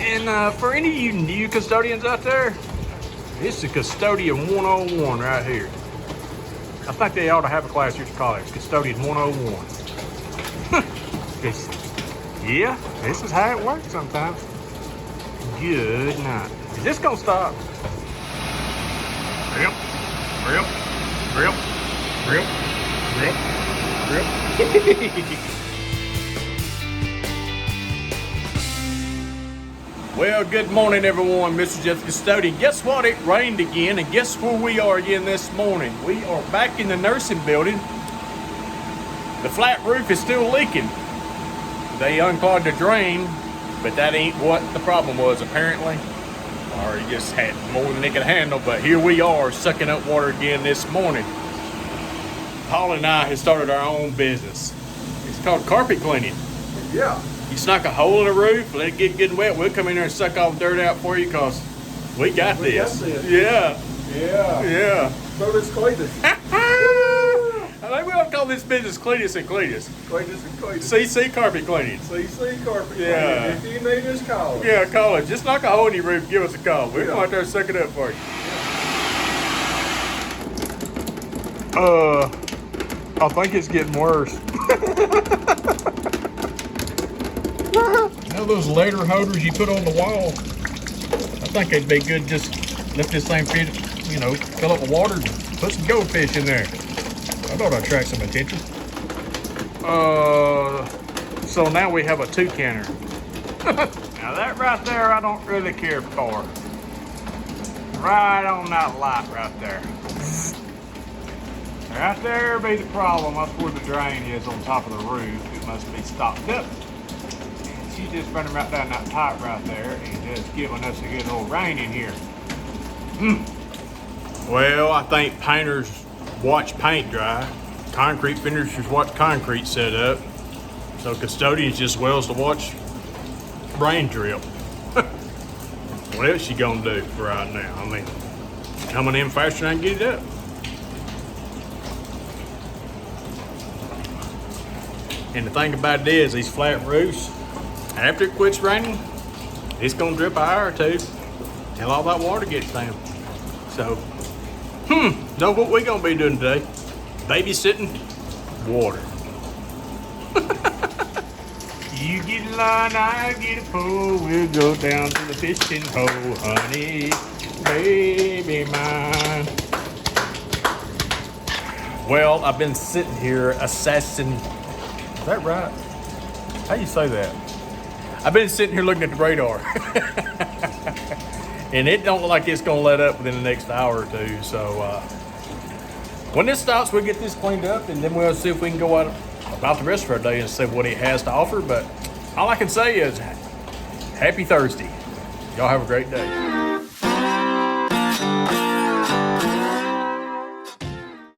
And for any of you new custodians out there, it's the Custodian 101 right here. I think they ought to have a class here at college, Custodian 101. Yeah, this is how it works sometimes. Good night. Is this gonna stop? Rip, rip, rip, rip, rip, rip. Well, good morning, everyone. Mr. Jeff Custodian. Guess what? It rained again, and guess where we are again this morning? We are back in the nursing building. The flat roof is still leaking. They unclogged the drain, but that ain't what the problem was, apparently. Or he just had more than they could handle, but here we are, sucking up water again this morning. Paul and I have started our own business. It's called carpet cleaning. Yeah. You knock a hole in the roof, let it get good and wet. We'll come in there and suck all the dirt out for you because we got this. Yeah. Yeah. Yeah. So does Cletus. I think we ought to call this business Cletus and Cletus. Cletus and Cletus. CC Carpet Cleaning. CC Carpet. Yeah. If you need us, call us. Yeah, call it. Just knock a hole in your roof, give us a call. We're going out there and suck it up for you. I think it's getting worse. Now those later holders you put on the wall, I think it'd be good just let this thing fit, fill up with water and put some goldfish in there. I thought I'd attract some attention. So now we have a two-canner. Now that right there I don't really care for. Right on that light right there. Right there be the problem. That's where the drain is on top of the roof. It must be stopped up. And she's just running right down that pipe right there and just giving us a good old rain in here. Well, I think painters watch paint dry. Concrete finishers watch concrete set up. So custodians just wells to watch rain drip. What else you gonna do right now? I mean, coming in faster than I can get it up. And the thing about it is, these flat roofs, after it quits raining, it's gonna drip an hour or two till all that water gets down. So, know what we're gonna be doing today? Babysitting water. You get a line, I get a pole. We'll go down to the fishing hole, honey, baby mine. Well, I've been sitting here assessing. Is that right? How you say that? I've been sitting here looking at the radar. And it don't look like it's gonna let up within the next hour or two. So when this stops, we'll get this cleaned up and then we'll see if we can go out about the rest of our day and see what it has to offer. But all I can say is happy Thursday. Y'all have a great day.